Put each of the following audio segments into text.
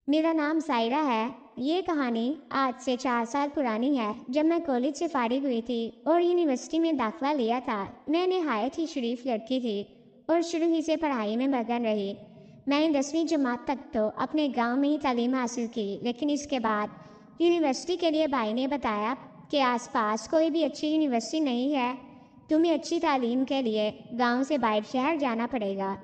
मेरा नाम सायरा है। ये कहानी आज से 4 साल पुरानी है। जब मैं कॉलेज से फारिग हुई थी और यूनिवर्सिटी में दाखिला लिया था, मैं नहायत ही शरीफ लड़की थी और शुरू ही से पढ़ाई में मगन रही। मैंने 10वीं जमात तक तो अपने गांव में ही तालीम हासिल की, लेकिन इसके बाद यूनिवर्सिटी के लिए भाई ने बताया कि आसपास कोई भी अच्छी यूनिवर्सिटी नहीं है। तुम्हें अच्छी तालीम के लिए गांव से बाहर शहर जाना पड़ेगा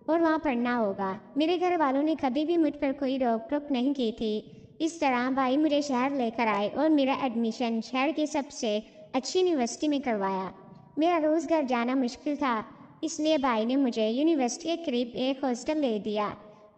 और वहाँ पढ़ना होगा। मेरे घर वालों ने कभी भी मुझ पर कोई रोक टोक नहीं की थी। इस तरह भाई मुझे शहर लेकर आए और मेरा एडमिशन शहर की सबसे अच्छी यूनिवर्सिटी में करवाया। मेरा रोज़ घर जाना मुश्किल था, इसलिए भाई ने मुझे यूनिवर्सिटी के करीब एक हॉस्टल ले दिया।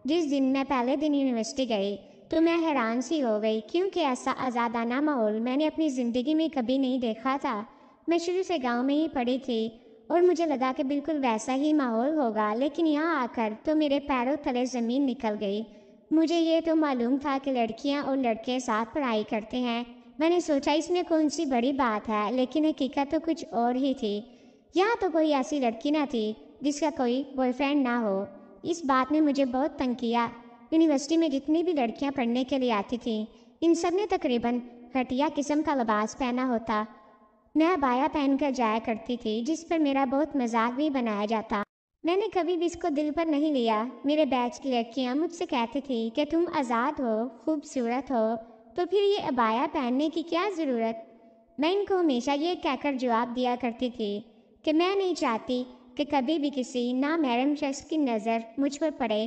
जिस दिन मैं पहले दिन यूनिवर्सिटी गई तो मैं हैरान सी हो गई, क्योंकि ऐसा आज़ादाना माहौल मैंने अपनी ज़िंदगी में कभी नहीं देखा था। मैं शुरू से गांव में ही पढ़ी थी और मुझे लगा कि बिल्कुल वैसा ही माहौल होगा, लेकिन यहाँ आकर तो मेरे पैरों तले ज़मीन निकल गई। मुझे ये तो मालूम था कि लड़कियाँ और लड़के साथ पढ़ाई करते हैं। मैंने सोचा इसमें कौन सी बड़ी बात है, लेकिन हकीकत तो कुछ और ही थी। यहाँ तो कोई ऐसी लड़की ना थी जिसका कोई बॉयफ्रेंड ना हो। इस बात ने मुझे बहुत तंग किया। यूनिवर्सिटी में जितनी भी लड़कियाँ पढ़ने के लिए आती थीं, इन सब ने तकरीबन घटिया किस्म का लिबास पहना होता। मैं अबाया पहनकर जाया करती थी, जिस पर मेरा बहुत मजाक भी बनाया जाता। मैंने कभी भी इसको दिल पर नहीं लिया। मेरे बैच की लड़कियां मुझसे कहती थी कि तुम आज़ाद हो, खूबसूरत हो, तो फिर ये अबाया पहनने की क्या ज़रूरत। मैं इनको हमेशा ये कहकर जवाब दिया करती थी कि मैं नहीं चाहती कि कभी भी किसी नामहरम शख्स की नज़र मुझ पर पड़े।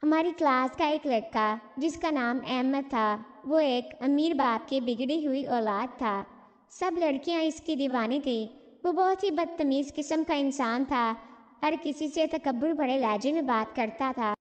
हमारी क्लास का एक लड़का जिसका नाम अहमद था, वो एक अमीर बाप की बिगड़ी हुई औलाद था। सब लड़कियां इसकी दीवानी थी। वो बहुत ही बदतमीज़ किस्म का इंसान था। हर किसी से तकब्बुर भरे लहजे में बात करता था।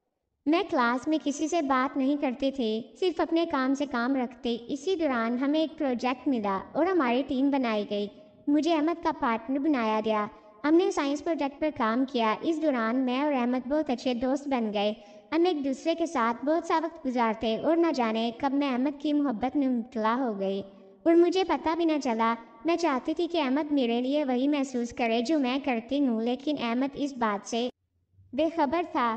मैं क्लास में किसी से बात नहीं करती थी, सिर्फ अपने काम से काम रखती। इसी दौरान हमें एक प्रोजेक्ट मिला और हमारी टीम बनाई गई। मुझे अहमद का पार्टनर बनाया गया। हमने साइंस प्रोजेक्ट पर काम किया। इस दौरान मैं और अहमद बहुत अच्छे दोस्त बन गए। हम एक दूसरे के साथ बहुत सा वक्त गुजारते और न जाने कब मैं अहमद की मोहब्बत में मुब्तला हो गई और मुझे पता भी न चला। मैं चाहती थी कि अहमद मेरे लिए वही महसूस करे जो मैं करती हूँ, लेकिन अहमद इस बात से बेखबर था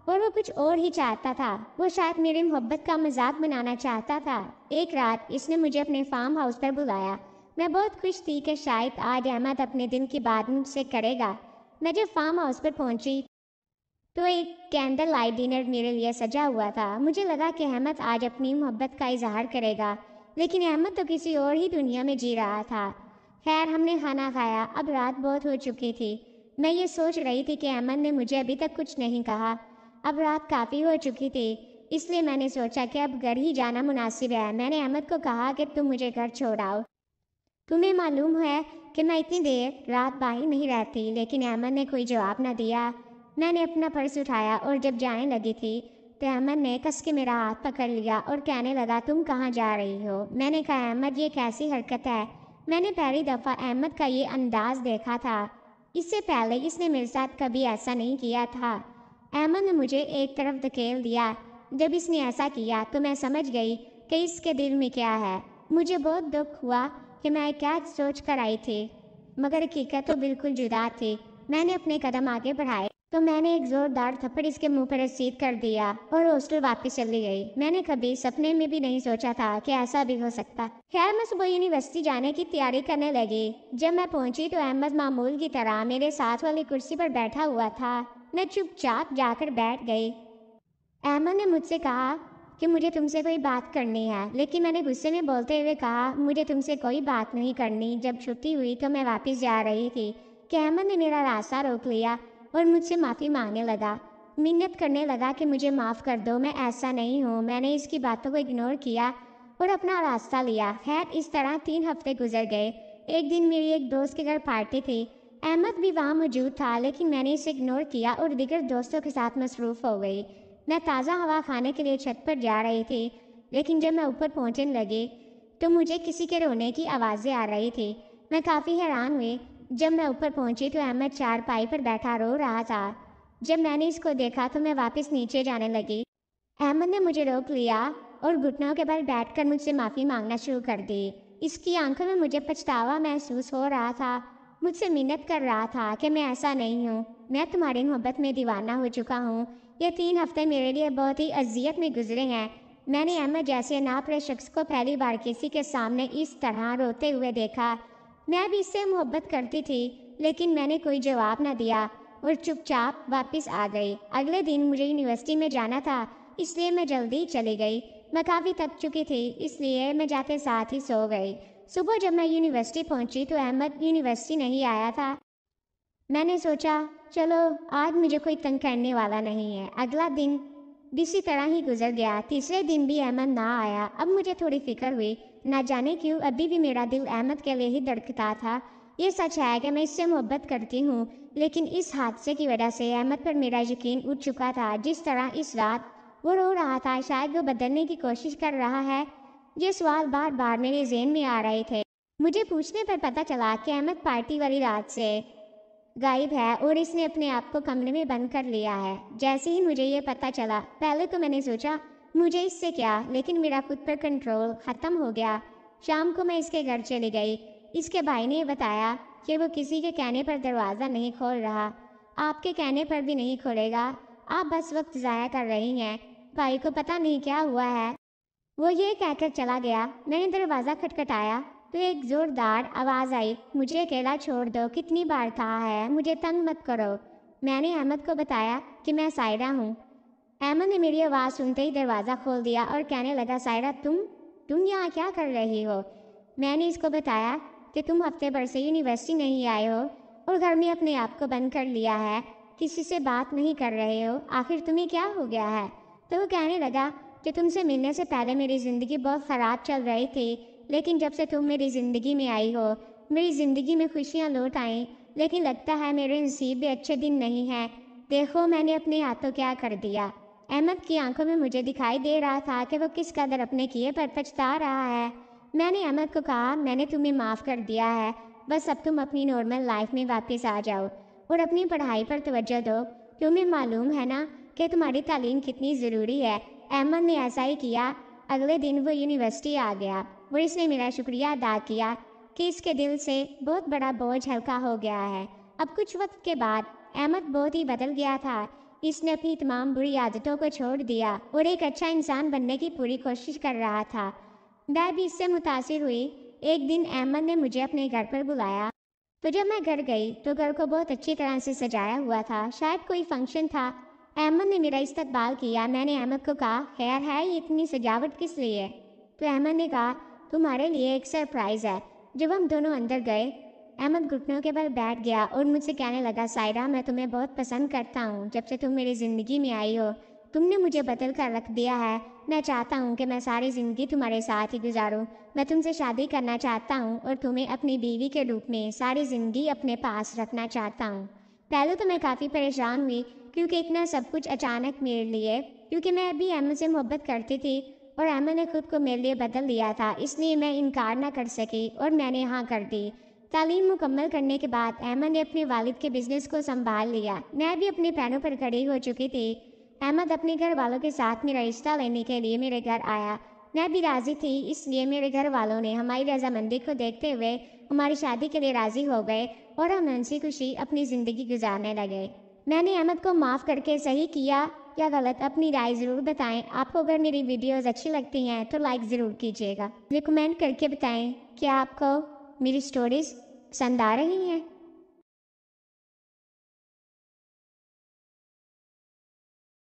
और वो कुछ और ही चाहता था। वो शायद मेरी मोहब्बत का मजाक बनाना चाहता था। एक रात इसने मुझे अपने फार्म हाउस पर बुलाया। मैं बहुत खुश थी कि शायद आज अहमद अपने दिल की बात मुझसे करेगा। मैं जब फार्म हाउस पर पहुंची तो एक कैंडल लाइट डिनर मेरे लिए सजा हुआ था। मुझे लगा कि अहमद आज अपनी मोहब्बत का इजहार करेगा, लेकिन अहमद तो किसी और ही दुनिया में जी रहा था। खैर, हमने खाना खाया। अब रात बहुत हो चुकी थी। मैं ये सोच रही थी कि अहमद ने मुझे अभी तक कुछ नहीं कहा। अब रात काफ़ी हो चुकी थी, इसलिए मैंने सोचा कि अब घर ही जाना मुनासिब है। मैंने अहमद को कहा कि तुम मुझे घर छोड़ आओ। तुम्हें मालूम है कि मैं इतनी देर रात बाहर नहीं रहती, लेकिन अहमद ने कोई जवाब न दिया। मैंने अपना पर्स उठाया और जब जाने लगी थी तो अहमद ने कस के मेरा हाथ पकड़ लिया और कहने लगा, तुम कहाँ जा रही हो। मैंने कहा, अहमद ये कैसी हरकत है। मैंने पहली दफ़ा अहमद का ये अंदाज देखा था। इससे पहले इसने मेरे साथ कभी ऐसा नहीं किया था। अहमद ने मुझे एक तरफ धकेल दिया। जब इसने ऐसा किया तो मैं समझ गई कि इसके दिल में क्या है। मुझे बहुत दुख हुआ कि मैं क्या सोच कर आई थी, मगर हकीकत तो बिल्कुल जुदा थी। मैंने अपने कदम आगे बढ़ाए तो मैंने एक जोरदार थप्पड़ इसके मुंह पर रसीद कर दिया और हॉस्टल वापस चली गई। मैंने कभी सपने में भी नहीं सोचा था कि ऐसा भी हो सकता। खैर, मैं सुबह यूनिवर्सिटी जाने की तैयारी करने लगी। जब मैं पहुंची तो अहमद मामूल की तरह मेरे साथ वाली कुर्सी पर बैठा हुआ था। मैं चुपचाप जाकर बैठ गई। अहमद ने मुझसे कहा कि मुझे तुमसे कोई बात करनी है, लेकिन मैंने गुस्से में बोलते हुए कहा, मुझे तुमसे कोई बात नहीं करनी। जब छुट्टी हुई तो मैं वापस जा रही थी कि अहमद ने मेरा रास्ता रोक लिया और मुझसे माफ़ी मांगने लगा। मिन्नत करने लगा कि मुझे माफ़ कर दो, मैं ऐसा नहीं हूँ। मैंने इसकी बातों को इग्नोर किया और अपना रास्ता लिया। खैर, इस तरह 3 हफ्ते गुजर गए। एक दिन मेरी एक दोस्त के घर पार्टी थी। अहमद भी वहाँ मौजूद था, लेकिन मैंने इसे इग्नोर किया और दीगर दोस्तों के साथ मसरूफ़ हो गई। मैं ताज़ा हवा खाने के लिए छत पर जा रही थी, लेकिन जब मैं ऊपर पहुंचने लगी तो मुझे किसी के रोने की आवाज़ें आ रही थी। मैं काफ़ी हैरान हुई। जब मैं ऊपर पहुंची तो अहमद चारपाई पर बैठा रो रहा था। जब मैंने इसको देखा तो मैं वापस नीचे जाने लगी। अहमद ने मुझे रोक लिया और घुटनों के बल बैठकर मुझसे माफ़ी मांगना शुरू कर दी। इसकी आंखों में मुझे पछतावा महसूस हो रहा था। मुझसे मिन्नत कर रहा था कि मैं ऐसा नहीं हूँ, मैं तुम्हारी मोहब्बत में दीवाना हो चुका हूँ। ये 3 हफ्ते मेरे लिए बहुत ही अजियत में गुजरे हैं। میں نے احمد جیسے ناپرے شخص کو پہلی بار کسی کے سامنے اس طرح روتے ہوئے دیکھا۔ میں بھی اس سے محبت کرتی تھی، لیکن میں نے کوئی جواب نہ دیا اور چپ چاپ واپس آ گئی۔ اگلے دن مجھے یونیورسٹی میں جانا تھا، اس لیے میں جلدی چلی گئی۔ میں کافی تھک چکی تھی، اس لیے میں جاتے ساتھ ہی سو گئی۔ صبح جب میں یونیورسٹی پہنچی تو احمد یونیورسٹی نہیں آیا تھا۔ میں نے سوچا چلو آج مجھے کوئی تنگ کرنے والا نہیں ہے۔ اگلا دن بھی اسی طرح ہی گزر گیا۔ تیسرے دن بھی احمد نہ آیا۔ اب مجھے تھوڑی فکر ہوئی، نہ جانے کیوں ابھی بھی میرا دل احمد کے لیے ہی دھڑکتا تھا۔ یہ سچ ہے کہ میں اس سے محبت کرتی ہوں، لیکن اس حادثے کی وجہ سے احمد پر میرا یقین اٹھ چکا تھا۔ جس طرح اس رات وہ رو رہا تھا، شاید وہ بدلنے کی کوشش کر رہا ہے۔ یہ سوال بار بار میرے ذہن میں آ رہے تھے۔ مجھے پوچھنے پر پتہ چلا کہ احمد پارٹی والی رات سے غائب ہے اور اس نے اپنے آپ کو کمرے میں بند کر لیا ہے۔ جیسے ہی مجھے یہ پتہ چلا، پہلے تو میں نے سوچا مجھے اس سے کیا، لیکن میرا خود پر کنٹرول ختم ہو گیا۔ شام کو میں اس کے گھر چلی گئی۔ اس کے بھائی نے بتایا کہ وہ کسی کے کہنے پر دروازہ نہیں کھول رہا، آپ کے کہنے پر بھی نہیں کھولے گا، آپ بس وقت ضائع کر رہی ہیں۔ بھائی کو پتہ نہیں کیا ہوا ہے، وہ یہ کہہ کر چلا گیا۔ میں نے دروازہ کھٹکھٹایا تو ایک زوردار آواز آئی، مجھے اکیلا چھوڑ دو، کتنی بار کہا ہے مجھے تنگ مت کرو۔ میں نے احمد کو بتایا کہ میں سائرہ ہوں۔ احمد نے میری آواز سنتے ہی دروازہ کھول دیا اور کہنے لگا، سائرہ تم یہاں کیا کر رہی ہو؟ میں نے اس کو بتایا کہ تم ہفتے بھر سے یونیورسٹی نہیں آئے ہو اور گھر میں اپنے آپ کو بند کر لیا ہے، کسی سے بات نہیں کر رہے ہو، آخر تمہیں کیا ہو گیا ہے؟ تو وہ کہنے لگا کہ تم سے ملنے سے پہلے میری زندگی بہت خراب چل رہی تھی، لیکن جب سے تم میری زندگی میں آئی ہو میری زندگی میں خوشیاں لوٹ آئیں، لیکن لگتا ہے میرے نصیب بھی اچھے دن نہیں ہیں، دیکھو میں نے اپنے ہاتھوں کیا کر دیا۔ احمد کی آنکھوں میں مجھے دکھائی دے رہا تھا کہ وہ کس قدر اپنے کیے پر پچھتا رہا ہے۔ میں نے احمد کو کہا، میں نے تمہیں معاف کر دیا ہے، بس اب تم اپنی نارمل لائف میں واپس آ جاؤ اور اپنی پڑھائی پر توجہ دو، تمہیں معلوم ہے نا کہ تمہاری تعلیم کتنی ضروری ہے۔ احمد نے ایسا ہی کیا۔ اگلے دن وہ یونیورسٹی آ گیا اور اس نے میرا شکریہ ادا کیا کہ اس کے دل سے بہت بڑا بوجھ ہلکا ہو گیا ہے۔ اب کچھ وقت کے بعد احمد بہت ہی بدل گیا تھا۔ اس نے اپنی تمام بری عادتوں کو چھوڑ دیا اور ایک اچھا انسان بننے کی پوری کوشش کر رہا تھا۔ میں بھی اس سے متاثر ہوئی۔ ایک دن احمد نے مجھے اپنے گھر پر بلایا، تو جب میں گھر گئی تو گھر کو بہت اچھی طرح سے سجایا ہوا تھا، شاید کوئی فنکشن تھا۔ احمد نے میرا استقبال کیا۔ میں نے احمد کو کہا، خیر ہے یہ اتنی سجاوٹ کس لیے؟ تو احمد نے کہا، تمہارے لیے ایک سرپرائز ہے۔ جب ہم دونوں اندر گئے، احمد گھٹنوں کے بل بیٹھ گیا اور مجھ سے کہنے لگا، سائرہ میں تمہیں بہت پسند کرتا ہوں، جب سے تم میری زندگی میں آئی ہو تم نے مجھے بدل کر رکھ دیا ہے۔ میں چاہتا ہوں کہ میں ساری زندگی تمہارے ساتھ ہی گزاروں، میں تم سے شادی کرنا چاہتا ہوں اور تمہیں اپنی بیوی کے روپ میں ساری زندگی اپنے پاس رکھنا چاہتا ہوں۔ پہلے تو میں کافی پریشان ہوئی کیونکہ اتنا سب کچھ اچانک میرے لیے، کیونکہ میں ابھی احمد سے محبت کرتی تھی اور احمد نے خود کو میرے لیے بدل لیا تھا، اس لیے میں انکار نہ کر سکی اور میں نے ہاں کر دی۔ تعلیم مکمل کرنے کے بعد احمد نے اپنے والد کے بزنس کو سنبھال لیا۔ میں بھی اپنے پیروں پر کھڑی ہو چکی تھی۔ احمد اپنے گھر والوں کے ساتھ میرا رشتہ لینے کے لیے میرے گھر آیا۔ میں بھی راضی تھی، اس لیے میرے گھر والوں نے ہماری رضامندی کو دیکھتے ہوئے ہماری شادی کے لیے راضی ہو گئے اور ہم ہنسی خوشی اپنی زندگی گزارنے لگے۔ میں نے احمد کو معاف کر کے صحیح کیا یا غلط، اپنی رائے ضرور بتائیں۔ آپ کو اگر میری ویڈیوز اچھی لگتی ہیں تو لائک ضرور کیجیے گا۔ ریکمینڈ کر کے بتائیں کہ آپ کو میری سٹوریز پسند آ رہی ہیں۔